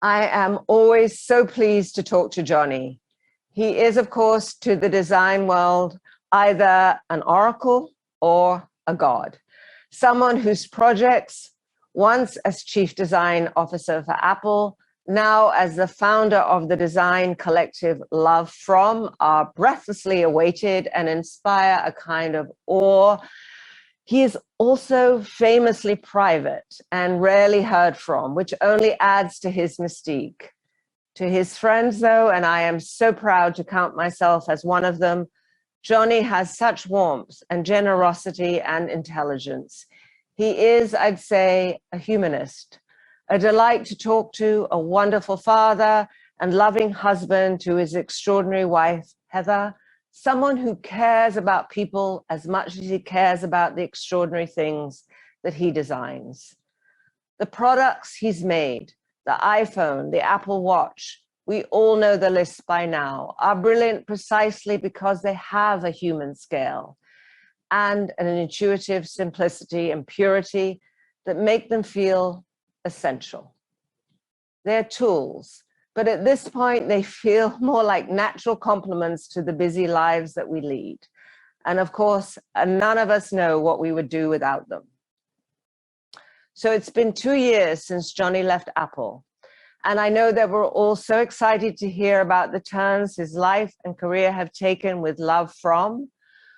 I am always so pleased to talk to Jony. He is, of course, to the design world, either an oracle or a god, someone whose projects, once as chief design officer for Apple, now as the founder of the design collective LoveFrom, are breathlessly awaited and inspire a kind of awe. He is also famously private and rarely heard from, which only adds to his mystique. To his friends, though, and I am so proud to count myself as one of them, Jony has such warmth and generosity and intelligence. He is, I'd say, a humanist, a delight to talk to, a wonderful father and loving husband to his extraordinary wife, Heather, someone who cares about people as much as he cares about the extraordinary things that he designs. The products he's made, the iPhone, the Apple Watch, we all know the list by now, are brilliant precisely because they have a human scale and an intuitive simplicity and purity that make them feel essential. They're tools, but at this point, they feel more like natural complements to the busy lives that we lead. And of course, none of us know what we would do without them. So it's been 2 years since Jony left Apple. And I know that we're all so excited to hear about the turns his life and career have taken with LoveFrom,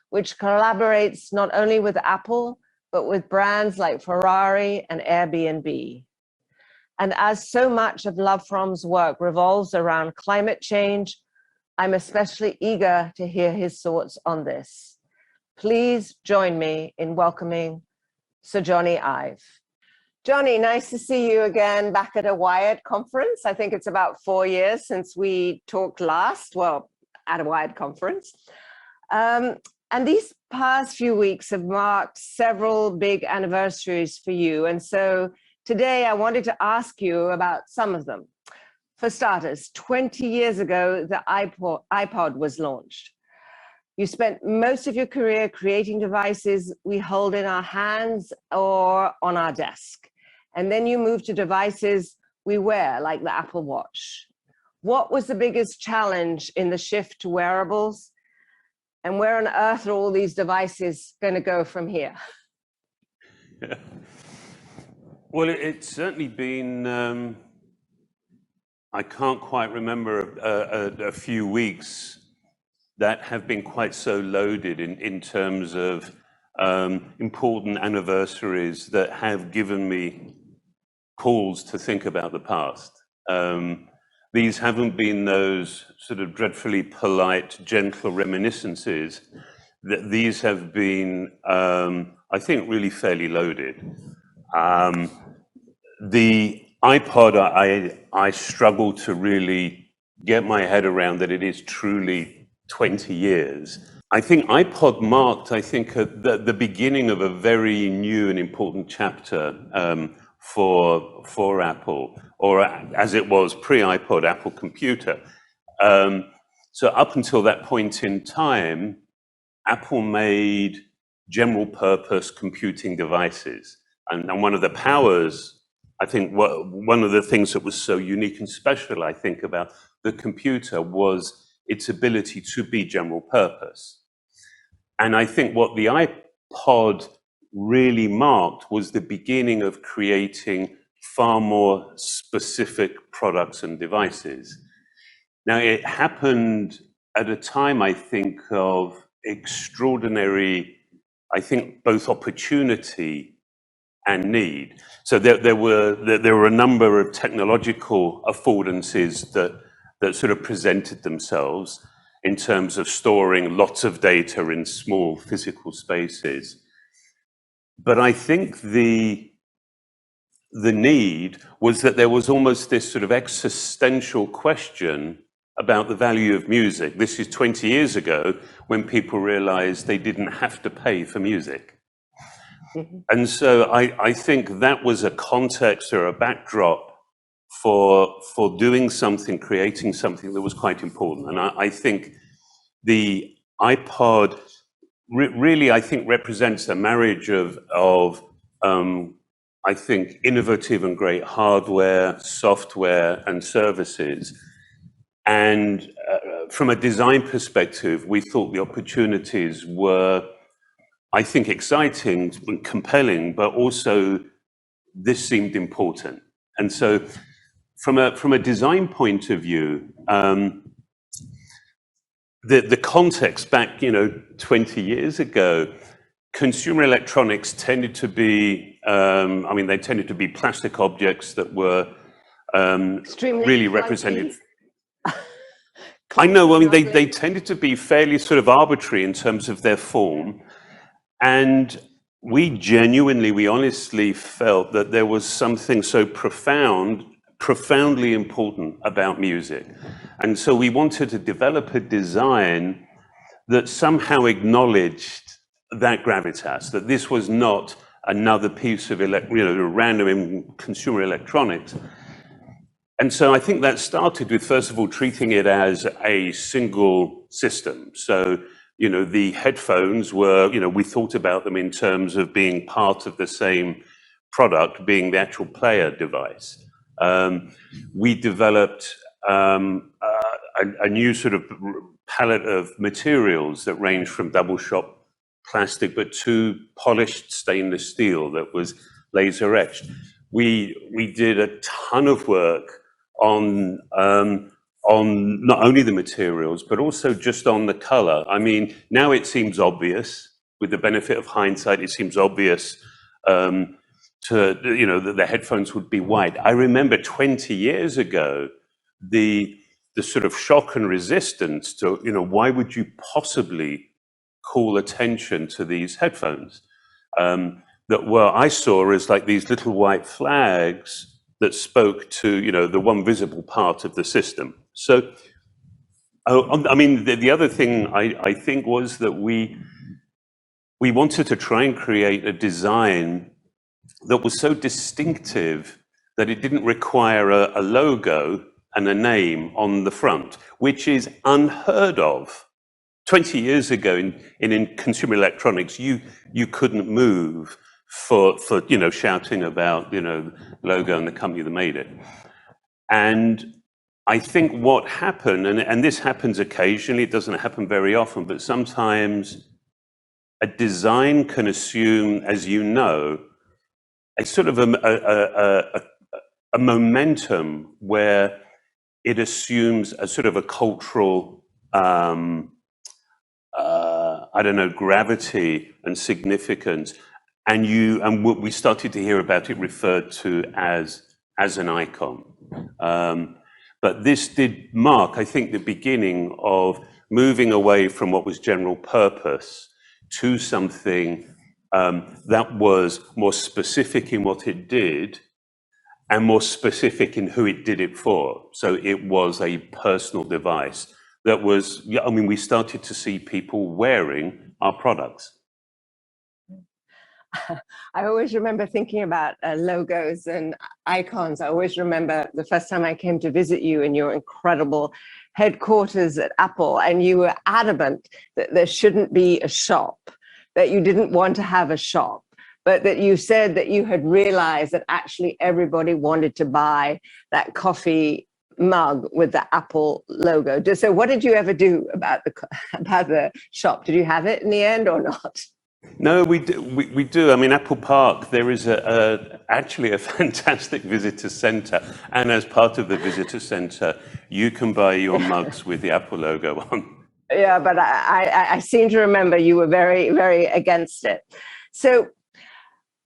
which collaborates not only with Apple, but with brands like Ferrari and Airbnb. And as so much of LoveFrom's work revolves around climate change, I'm especially eager to hear his thoughts on this. Please join me in welcoming Sir Jony Ive. Jony, nice to see you again back at a Wired conference. I think it's about 4 years since we talked last, well, at a Wired conference. And these past few weeks have marked several big anniversaries for you. And so today I wanted to ask you about some of them. For starters, 20 years ago, the iPod was launched. You spent most of your career creating devices we hold in our hands or on our desk. And then you moved to devices we wear, like the Apple Watch. What was the biggest challenge in the shift to wearables? And where on earth are all these devices going to go from here? Yeah. Well, it's certainly been, I can't quite remember a few weeks that have been quite so loaded in terms of important anniversaries that have given me calls to think about the past. These haven't been those sort of dreadfully polite, gentle reminiscences. These have been, I think, really fairly loaded. The iPod, I struggle to really get my head around that it is truly 20 years. I think iPod marked, I think, the beginning of a very new and important chapter for Apple, or as it was pre-iPod, Apple Computer. So up until that point in time, Apple made general purpose computing devices. And one of the powers, I think, one of the things that was so unique and special, I think, about the computer was its ability to be general purpose. And I think what the iPod really marked was the beginning of creating far more specific products and devices. Now, it happened at a time, I think, of extraordinary, I think, both opportunity and need. So there were a number of technological affordances that sort of presented themselves in terms of storing lots of data in small physical spaces. But I think the need was that there was almost this sort of existential question about the value of music. This is 20 years ago when people realized they didn't have to pay for music. And so I think that was a context or a backdrop for doing something, creating something that was quite important. And I think the iPod really, I think, represents a marriage of I think, innovative and great hardware, software, and services. And from a design perspective, we thought the opportunities were, I think, exciting and compelling, but also this seemed important. And so from a design point of view, the context back, 20 years ago, consumer electronics tended to be, they tended to be plastic objects that were Extremely really clunky. represented. I know, they tended to be fairly sort of arbitrary in terms of their form. And we honestly felt that there was something so profoundly important about music. And so we wanted to develop a design that somehow acknowledged that gravitas, that this was not another piece of random consumer electronics. And so I think that started with, first of all, treating it as a single system. So, the headphones were, we thought about them in terms of being part of the same product, being the actual player device. We developed a new sort of palette of materials that ranged from double shot plastic, but to polished stainless steel that was laser etched. We did a ton of work on not only the materials, but also just on the color. I mean, now it seems obvious, with the benefit of hindsight, it seems obvious that the headphones would be white. I remember 20 years ago, the sort of shock and resistance to, why would you possibly call attention to these headphones that I saw as like these little white flags that spoke to, the one visible part of the system. So, the other thing I think was that we wanted to try and create a design that was so distinctive that it didn't require a logo and a name on the front, which is unheard of. 20 years ago in consumer electronics, you couldn't move for shouting about, logo and the company that made it. And I think what happened, and this happens occasionally, it doesn't happen very often, but sometimes a design can assume, as you know, a sort of a momentum where it assumes a sort of a cultural, gravity and significance. And what we started to hear about it referred to as an icon. But this did mark, I think, the beginning of moving away from what was general purpose to something that was more specific in what it did and more specific in who it did it for. So it was a personal device that was, we started to see people wearing our products. I always remember thinking about logos and icons. I always remember the first time I came to visit you in your incredible headquarters at Apple, and you were adamant that there shouldn't be a shop, that you didn't want to have a shop, but that you said that you had realized that actually everybody wanted to buy that coffee mug with the Apple logo. So what did you ever do about the shop? Did you have it in the end or not? No, we do. I mean, Apple Park, there is actually a fantastic visitor center. And as part of the visitor center, you can buy your mugs with the Apple logo on. Yeah, but I seem to remember you were very, very against it. So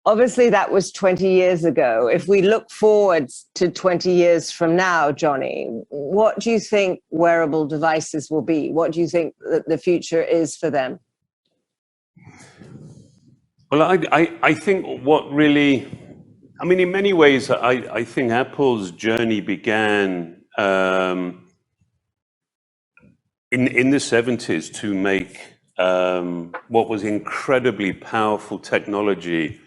obviously that was 20 years ago. If we look forward to 20 years from now, Jony, what do you think wearable devices will be? What do you think that the future is for them? Well, I think what really, in many ways, I think Apple's journey began in the 70s to make what was incredibly powerful technology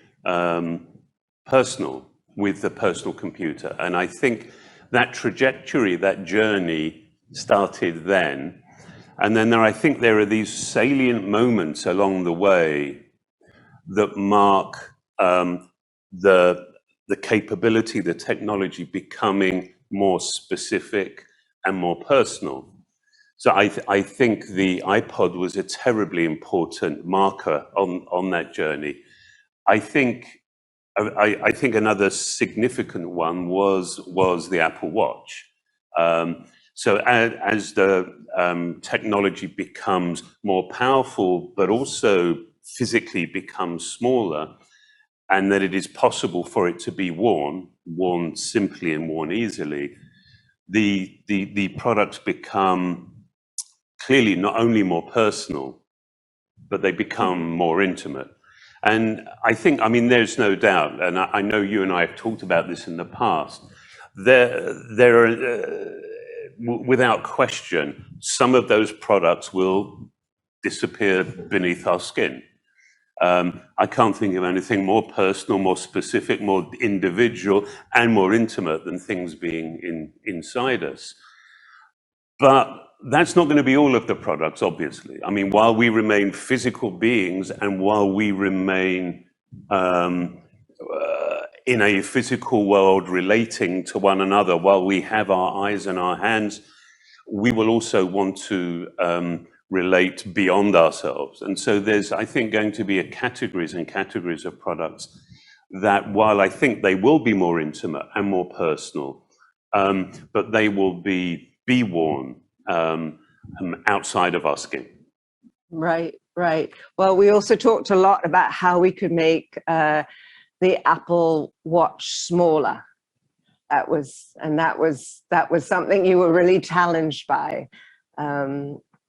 personal with the personal computer. And I think that trajectory, that journey started then. And then I think there are these salient moments along the way that mark the capability, the technology becoming more specific and more personal. So I think the iPod was a terribly important marker on that journey. I think another significant one was the Apple Watch. So as the technology becomes more powerful, but also physically becomes smaller, and that it is possible for it to be worn simply and worn easily, the products become clearly not only more personal, but they become more intimate. And I think, I mean, there's no doubt, and I know you and I have talked about this in the past, there are, without question, some of those products will disappear beneath our skin. I can't think of anything more personal, more specific, more individual, and more intimate than things being inside us. But that's not going to be all of the products, obviously. I mean, while we remain physical beings and while we remain in a physical world relating to one another, while we have our eyes and our hands, we will also want to relate beyond ourselves. And so there's, I think, going to be categories and categories of products that, while I think they will be more intimate and more personal, but they will be worn outside of our skin. Right, right. Well, we also talked a lot about how we could make the Apple Watch smaller. That was something you were really challenged by.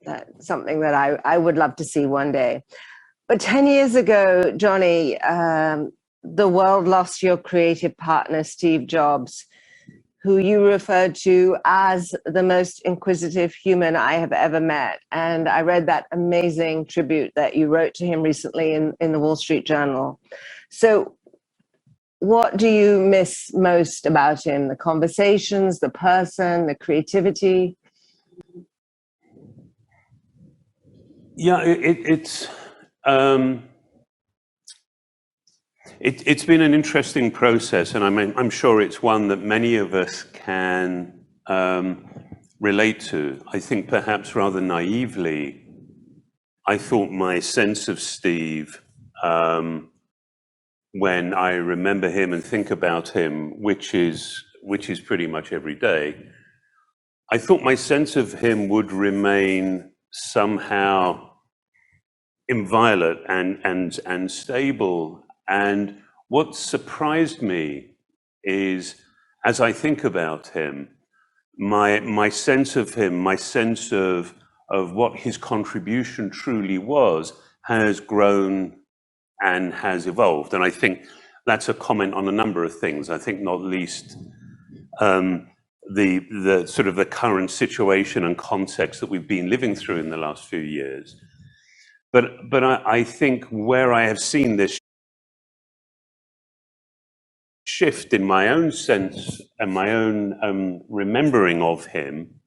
That's something that I would love to see one day. But 10 years ago, Jony, the world lost your creative partner, Steve Jobs, who you referred to as the most inquisitive human I have ever met. And I read that amazing tribute that you wrote to him recently in the Wall Street Journal. So what do you miss most about him? The conversations, the person, the creativity? Yeah, it's been an interesting process, and I'm sure it's one that many of us can relate to. I think perhaps rather naively, I thought my sense of Steve, when I remember him and think about him, which is pretty much every day, I thought my sense of him would remain somehow inviolate and stable. And what surprised me is, as I think about him, my sense of him, my sense of what his contribution truly was, has grown and has evolved. And I think that's a comment on a number of things. I think not least the sort of the current situation and context that we've been living through in the last few years. But I think where I have seen this shift in my own sense and my own remembering of him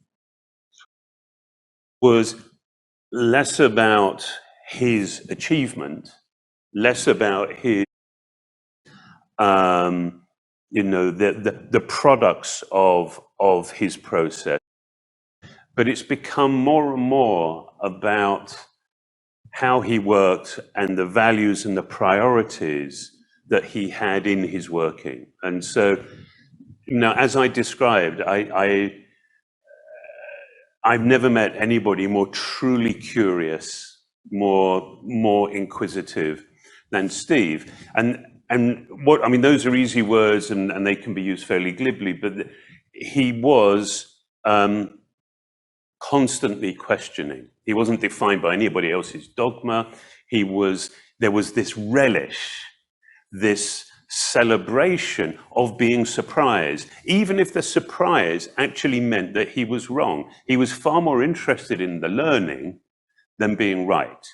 was less about his achievement, less about his, the products of his process, but it's become more and more about how he worked and the values and the priorities that he had in his working. And so, as I described, I've never met anybody more truly curious, more inquisitive than Steve. And what, I mean, those are easy words and they can be used fairly glibly, but he was constantly questioning. He wasn't defined by anybody else's dogma. There was this relish, this celebration of being surprised, even if the surprise actually meant that he was wrong. He was far more interested in the learning than being right.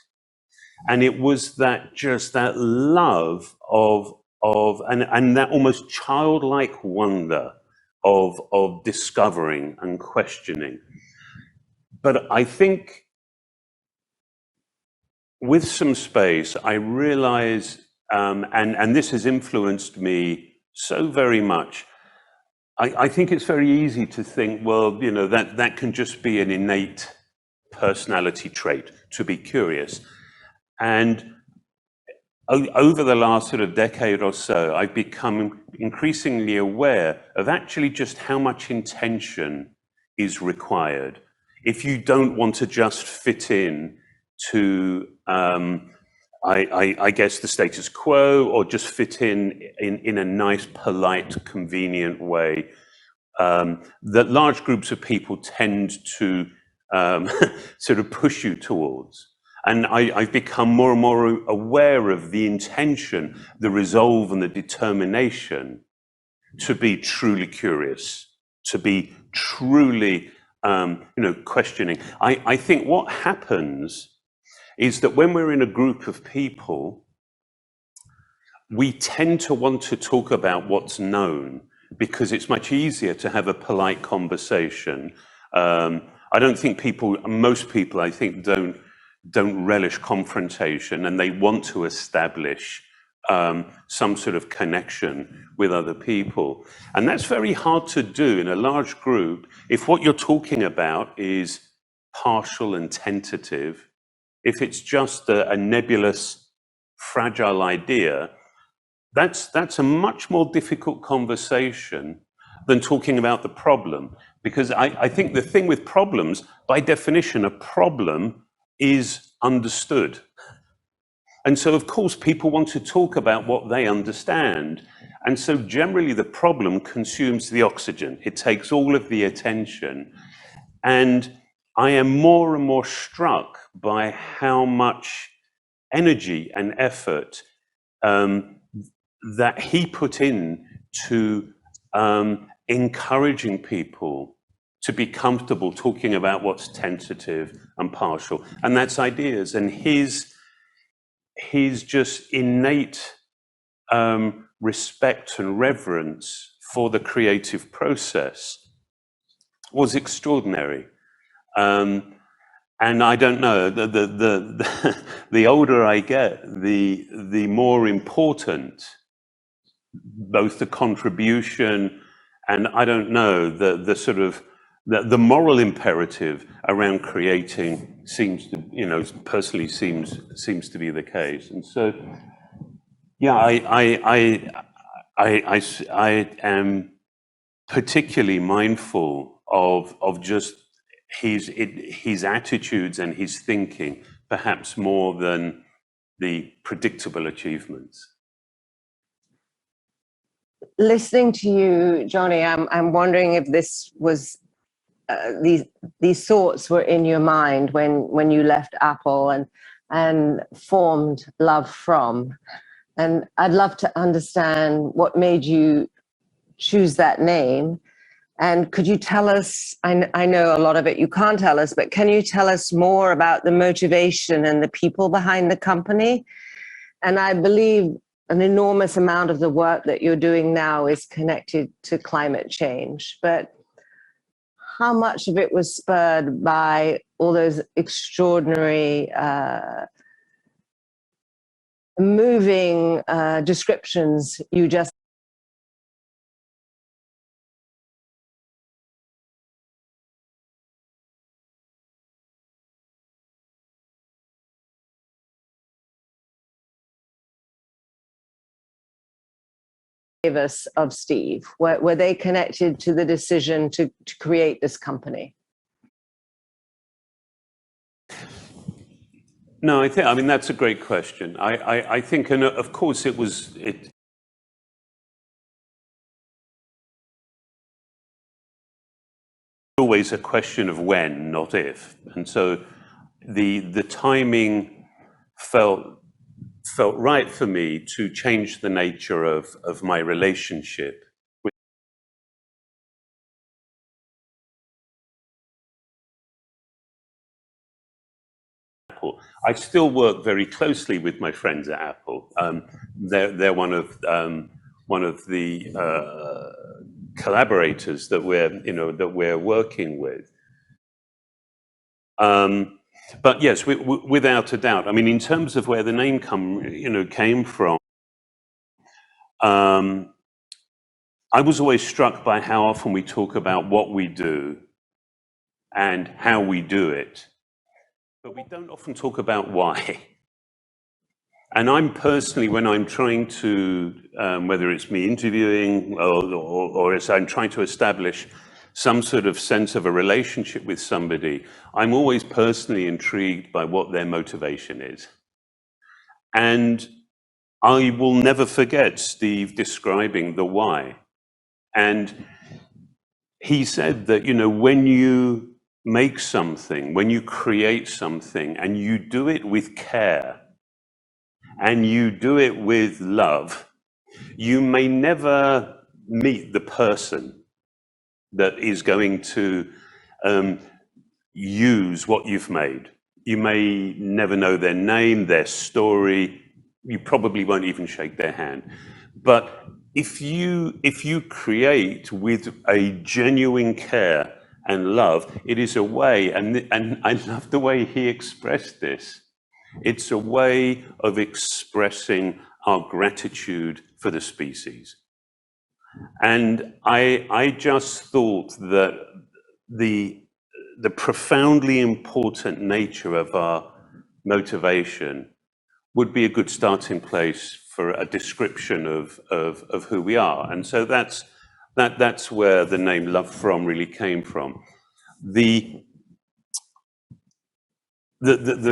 And it was that love of and that almost childlike wonder of discovering and questioning. But I think with some space, I realize, and this has influenced me so very much. I think it's very easy to think, well, you know, that can just be an innate personality trait, to be curious. And over the last sort of decade or so, I've become increasingly aware of actually just how much intention is required. If you don't want to just fit in to, I guess, the status quo, or just fit in a nice, polite, convenient way, that large groups of people tend to sort of push you towards. And I've become more and more aware of the intention, the resolve and the determination to be truly curious, to be truly, questioning. I think what happens is that when we're in a group of people, we tend to want to talk about what's known because it's much easier to have a polite conversation. I don't think most people, I think, don't relish confrontation, and they want to establish some sort of connection with other people. And that's very hard to do in a large group if what you're talking about is partial and tentative. If it's just a nebulous, fragile idea, that's a much more difficult conversation than talking about the problem. Because I think the thing with problems, by definition, a problem is understood. And so, of course, people want to talk about what they understand. And so generally the problem consumes the oxygen. It takes all of the attention. And I am more and more struck by how much energy and effort that he put in to encouraging people to be comfortable talking about what's tentative and partial, and that's ideas. And his just innate respect and reverence for the creative process was extraordinary. And I don't know, the older I get, the more important both the contribution and, I don't know, the sort of the moral imperative around creating seems to, personally seems to be the case. And so, yeah, I am particularly mindful of just his attitudes and his thinking, perhaps more than the predictable achievements. Listening to you, Jony, I'm wondering if this was these thoughts were in your mind when you left Apple and formed LoveFrom. And I'd love to understand what made you choose that name. And could you tell us, I know a lot of it you can't tell us, but can you tell us more about the motivation and the people behind the company? And I believe an enormous amount of the work that you're doing now is connected to climate change, but how much of it was spurred by all those extraordinary, moving descriptions you just gave us of Steve? Were they connected to the decision to create this company? No, I mean, that's a great question. I think, and of course it always a question of when, not if. And so the timing felt right for me to change the nature of my relationship with Apple. I still work very closely with my friends at Apple. They're one of the collaborators that we're working with. But yes, without a doubt. I mean, in terms of where the name came from, I was always struck by how often we talk about what we do and how we do it, but we don't often talk about why. And I'm personally, when I'm trying to, whether it's me interviewing or as I'm trying to establish some sort of sense of a relationship with somebody, I'm always personally intrigued by what their motivation is. And I will never forget Steve describing the why. And he said that, you know, when you make something, when you create something and you do it with care and you do it with love, you may never meet the person that is going to use what you've made. You may never know their name, their story. You probably won't even shake their hand. But if you create with a genuine care and love, it is a way, and I love the way he expressed this. It's a way of expressing our gratitude for the species. And I just thought that the profoundly important nature of our motivation would be a good starting place for a description of who we are. And so that's where the name LoveFrom really came from. The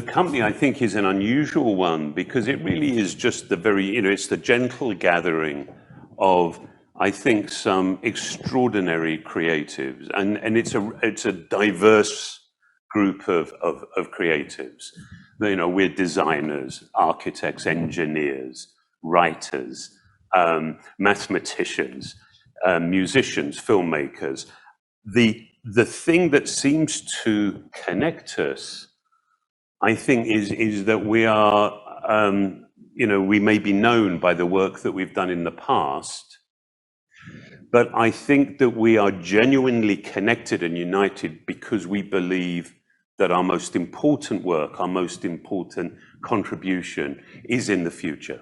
company, I think, is an unusual one because it really is just the very, you know, it's the gentle gathering of, I think, some extraordinary creatives, and it's a diverse group of creatives. You know, we're designers, architects, engineers, writers, mathematicians, musicians, filmmakers. The thing that seems to connect us, I think, is that we are, you know, we may be known by the work that we've done in the past, but I think that we are genuinely connected and united because we believe that our most important work, our most important contribution is in the future.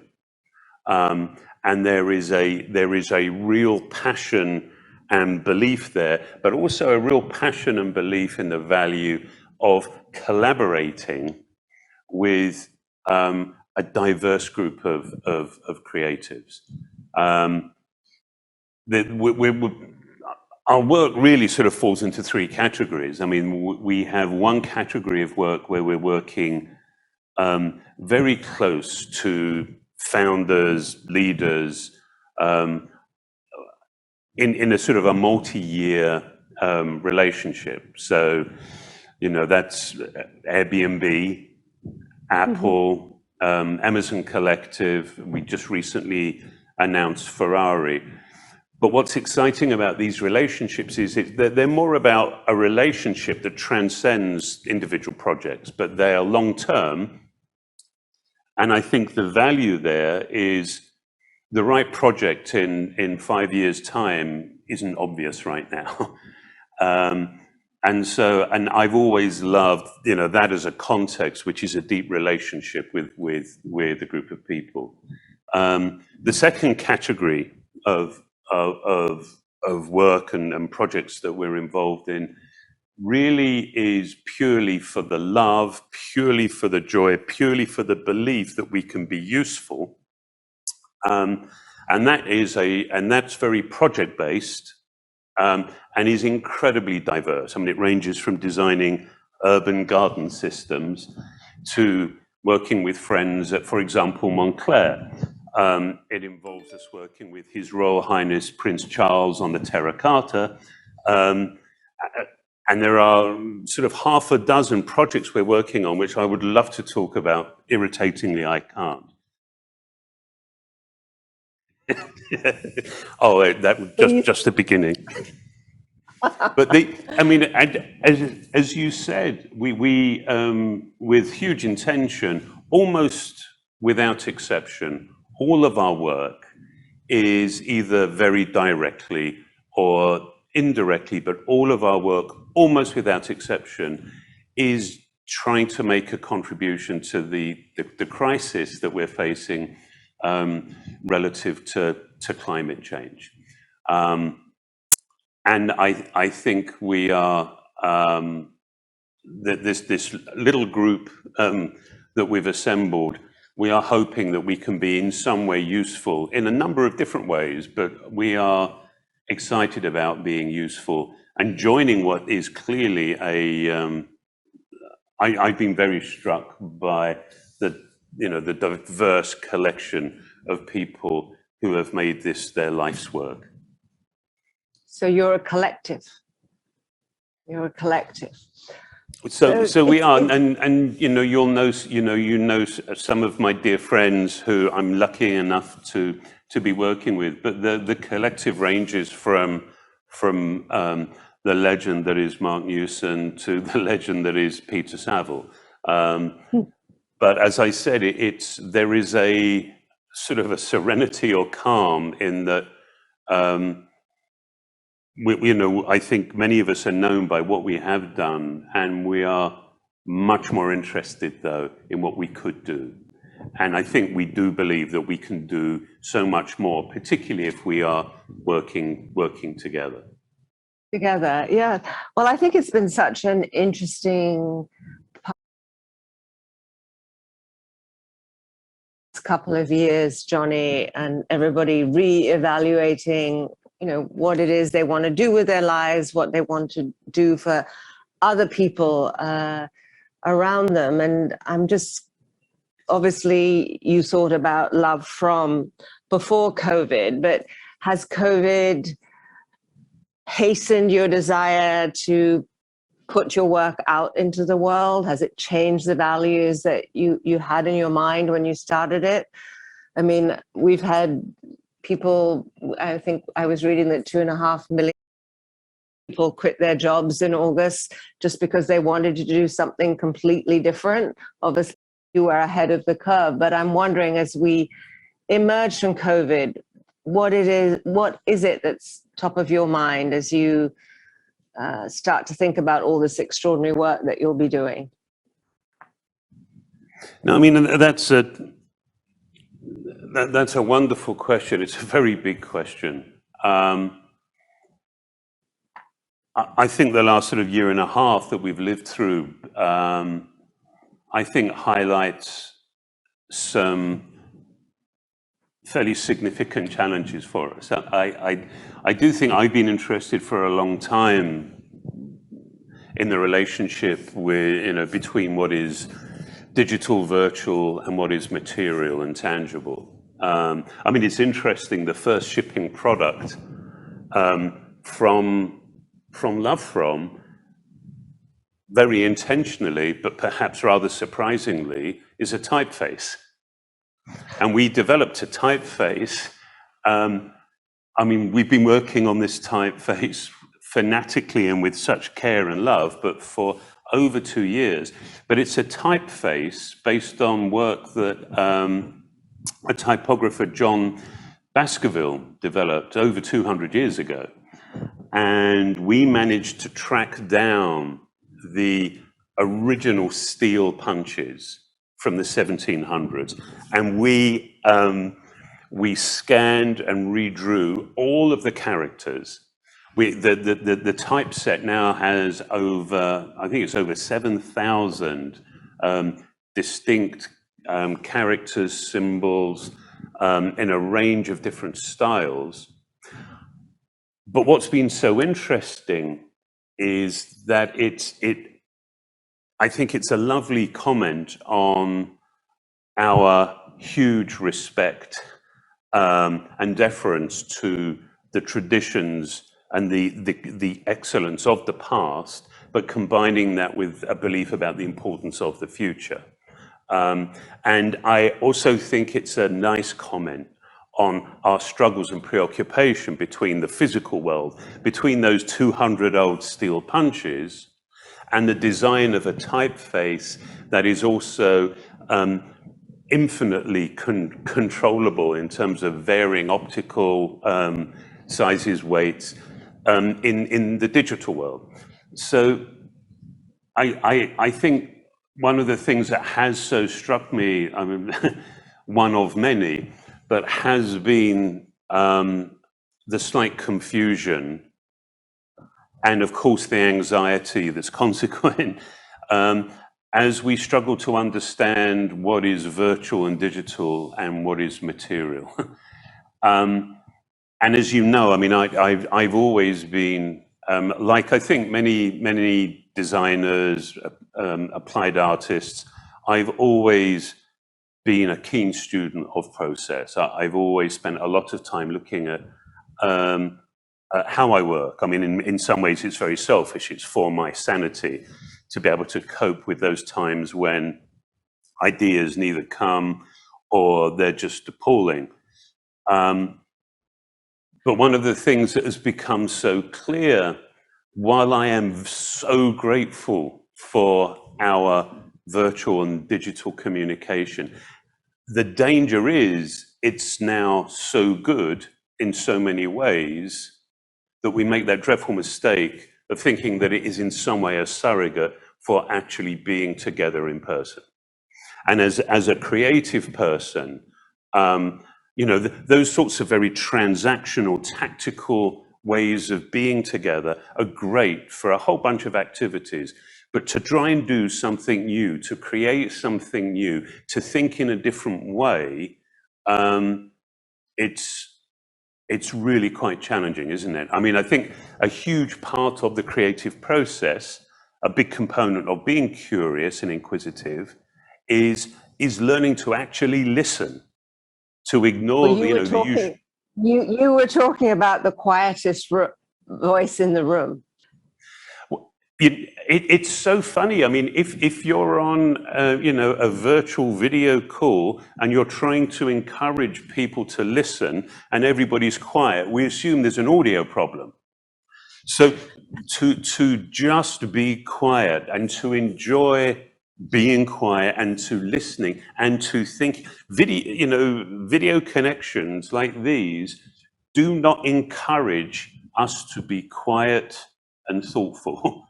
And there is a real passion and belief there, but also a real passion and belief in the value of collaborating with a diverse group of creatives. Our work really sort of falls into three categories. I mean, we have one category of work where we're working very close to founders, leaders, in a sort of a multi-year relationship. So, you know, that's Airbnb, Apple, Amazon Collective. We just recently announced Ferrari. But what's exciting about these relationships is that they're more about a relationship that transcends individual projects, but they are long-term. And I think the value there is the right project in 5 years' time isn't obvious right now. And I've always loved, you know, that as a context, which is a deep relationship with a group of people. The second category of work and projects that we're involved in really is purely for the love, purely for the joy, purely for the belief that we can be useful. And that's very project-based, and is incredibly diverse. I mean, it ranges from designing urban garden systems to working with friends at, for example, Montclair. It involves us working with His Royal Highness Prince Charles on the Terra Carta. And there are sort of half a dozen projects we're working on, which I would love to talk about. Irritatingly, I can't. Oh, that was just the beginning. But I mean, as you said, we with huge intention, almost without exception, all of our work is either very directly or indirectly, but all of our work, almost without exception, is trying to make a contribution to the crisis that we're facing relative to climate change. And I think we are, this little group that we've assembled, we are hoping that we can be in some way useful in a number of different ways, but we are excited about being useful and joining what is clearly I've been very struck by the diverse collection of people who have made this their life's work. So you're a collective. You're a collective. So we are, and you'll know, some of my dear friends who I'm lucky enough to be working with, but the collective ranges from the legend that is Marc Newson to the legend that is Peter Saville. But as I said, there is a sort of a serenity or calm in that. I think many of us are known by what we have done, and we are much more interested, though, in what we could do. And I think we do believe that we can do so much more, particularly if we are working together. Together, yeah. Well, I think it's been such an interesting couple of years, Jony, and everybody re-evaluating what it is they want to do with their lives, what they want to do for other people around them. And I'm just, obviously, you thought about LoveFrom before COVID, but has COVID hastened your desire to put your work out into the world? Has it changed the values that you had in your mind when you started it? I mean, we've had people, I think I was reading that 2.5 million people quit their jobs in August just because they wanted to do something completely different. Obviously, you were ahead of the curve, but I'm wondering, as we emerge from COVID, what is it that's top of your mind as you start to think about all this extraordinary work that you'll be doing? No, I mean, that's a wonderful question. It's a very big question. I think the last sort of year and a half that we've lived through, I think highlights some fairly significant challenges for us. I do think I've been interested for a long time in the relationship with, between what is digital, virtual, and what is material and tangible. I mean, it's interesting, the first shipping product from LoveFrom, very intentionally, but perhaps rather surprisingly, is a typeface. And we developed a typeface. I mean, we've been working on this typeface fanatically and with such care and love, but for over 2 years. But it's a typeface based on work that a typographer, John Baskerville, developed over 200 years ago. And we managed to track down the original steel punches from the 1700s. And we scanned and redrew all of the characters. The typeset now has I think it's over 7,000 distinct characters, symbols, in a range of different styles. But what's been so interesting is that I think it's a lovely comment on our huge respect and deference to the traditions and the excellence of the past, but combining that with a belief about the importance of the future. And I also think it's a nice comment on our struggles and preoccupation between the physical world, between those 200-old steel punches, and the design of a typeface that is also infinitely controllable in terms of varying optical sizes, weights, in the digital world. So I think one of the things that has so struck me, I mean, one of many, but has been the slight confusion, and of course the anxiety that's consequent, as we struggle to understand what is virtual and digital and what is material. And as you know, I mean, I've always been, like I think many designers, applied artists, I've always been a keen student of process. I've always spent a lot of time looking at how I work. I mean, in some ways it's very selfish. It's for my sanity to be able to cope with those times when ideas neither come or they're just appalling. But one of the things that has become so clear, while I am so grateful for our virtual and digital communication, the danger is it's now so good in so many ways that we make that dreadful mistake of thinking that it is in some way a surrogate for actually being together in person. And as a creative person, you know, those sorts of very transactional, tactical ways of being together are great for a whole bunch of activities. But to try and do something new, to create something new, to think in a different way, it's really quite challenging, isn't it? I mean, I think a huge part of the creative process, a big component of being curious and inquisitive, is learning to actually listen, to ignore the usual. You were talking about the quietest voice in the room. It's so funny. I mean, if you're on a virtual video call and you're trying to encourage people to listen and everybody's quiet, we assume there's an audio problem. So to just be quiet and to enjoy being quiet and to listening and to think, video connections like these do not encourage us to be quiet and thoughtful.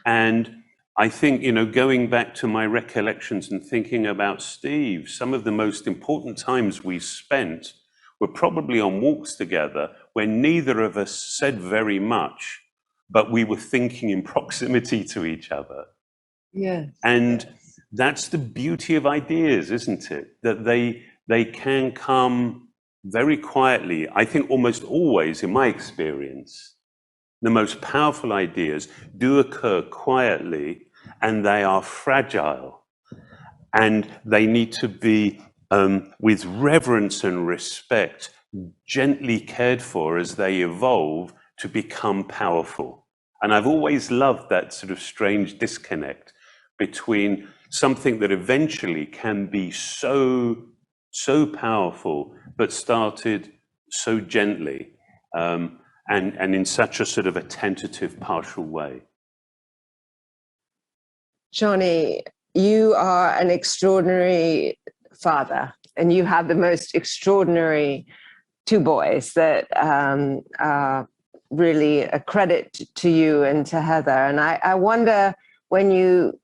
And I think, going back to my recollections and thinking about Steve, some of the most important times we spent were probably on walks together where neither of us said very much, but we were thinking in proximity to each other. Yes. And that's the beauty of ideas, isn't it? That they can come very quietly. I think almost always, in my experience, the most powerful ideas do occur quietly, and they are fragile, and they need to be, with reverence and respect, gently cared for as they evolve to become powerful. And I've always loved that sort of strange disconnect between something that eventually can be so powerful, but started so gently. And in such a sort of a tentative, partial way. Jony, you are an extraordinary father, and you have the most extraordinary two boys that are really a credit to you and to Heather. And I wonder, when you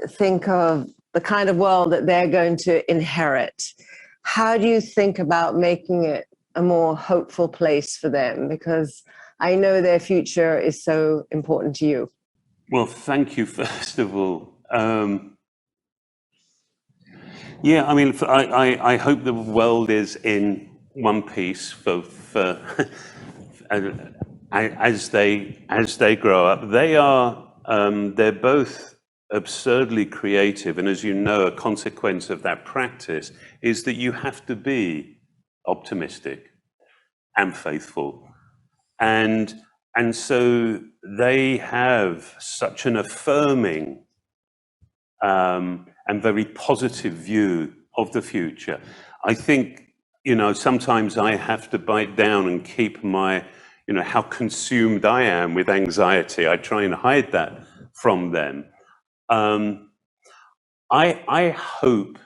think of the kind of world that they're going to inherit, how do you think about making it a more hopeful place for them? Because I know their future is so important to you. Well, thank you, first of all. Yeah, I mean, I hope the world is in one piece for as they grow up. They're both absurdly creative, and as you know, a consequence of that practice is that you have to be optimistic and faithful, and so they have such an affirming and very positive view of the future. I think, sometimes I have to bite down and keep my, how consumed I am with anxiety. I try and hide that from them. I hope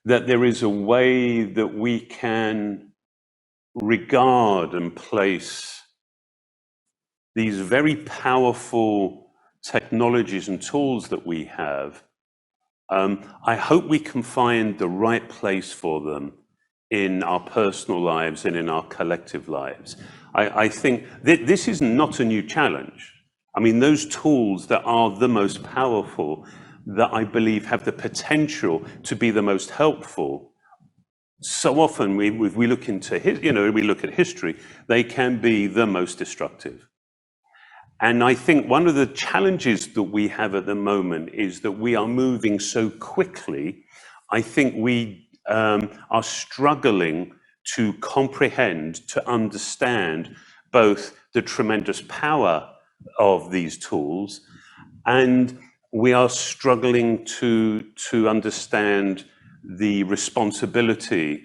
that there is a way that we can regard and place these very powerful technologies and tools that we have. I hope we can find the right place for them in our personal lives and in our collective lives. I think this is not a new challenge. I mean, those tools that are the most powerful, that I believe have the potential to be the most helpful, so often we look into, we look at history, they can be the most destructive. And I think one of the challenges that we have at the moment is that we are moving so quickly. I think we are struggling to comprehend, to understand both the tremendous power of these tools, and we are struggling to understand the responsibility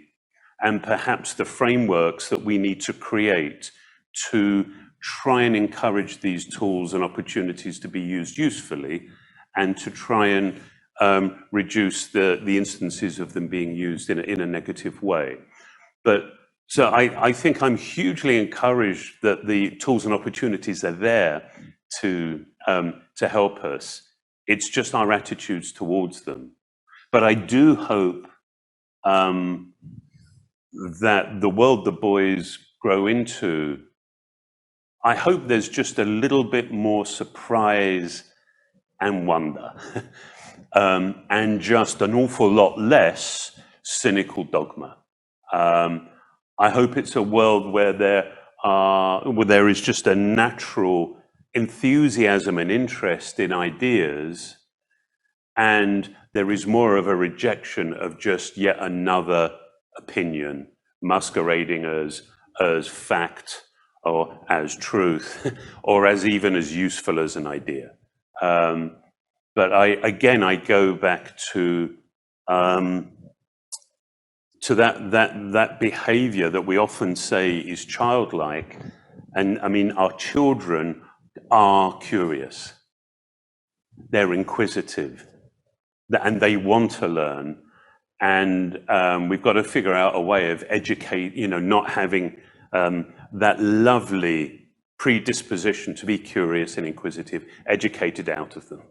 and perhaps the frameworks that we need to create to try and encourage these tools and opportunities to be used usefully, and to try and reduce the instances of them being used in a negative way. But so I think I'm hugely encouraged that the tools and opportunities are there to help us. It's just our attitudes towards them. But I do hope that the world the boys grow into, I hope there's just a little bit more surprise and wonder, and just an awful lot less cynical dogma. I hope it's a world where there is just a natural enthusiasm and interest in ideas, and there is more of a rejection of just yet another opinion masquerading as fact or as truth or as even as useful as an idea. But I go back to that behavior that we often say is childlike. And I mean, our children are curious, they're inquisitive, and they want to learn. And we've got to figure out a way of not having that lovely predisposition to be curious and inquisitive educated out of them.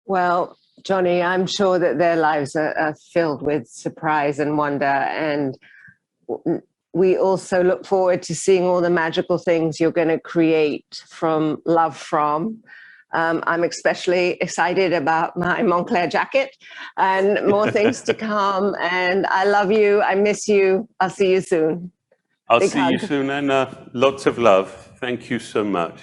Well, Jony, I'm sure that their lives are filled with surprise and wonder, and we also look forward to seeing all the magical things you're going to create from LoveFrom. I'm especially excited about my Montclair jacket and more things to come. And I love you. I miss you. I'll see you soon. I'll see you soon, Anna. Lots of love. Thank you so much.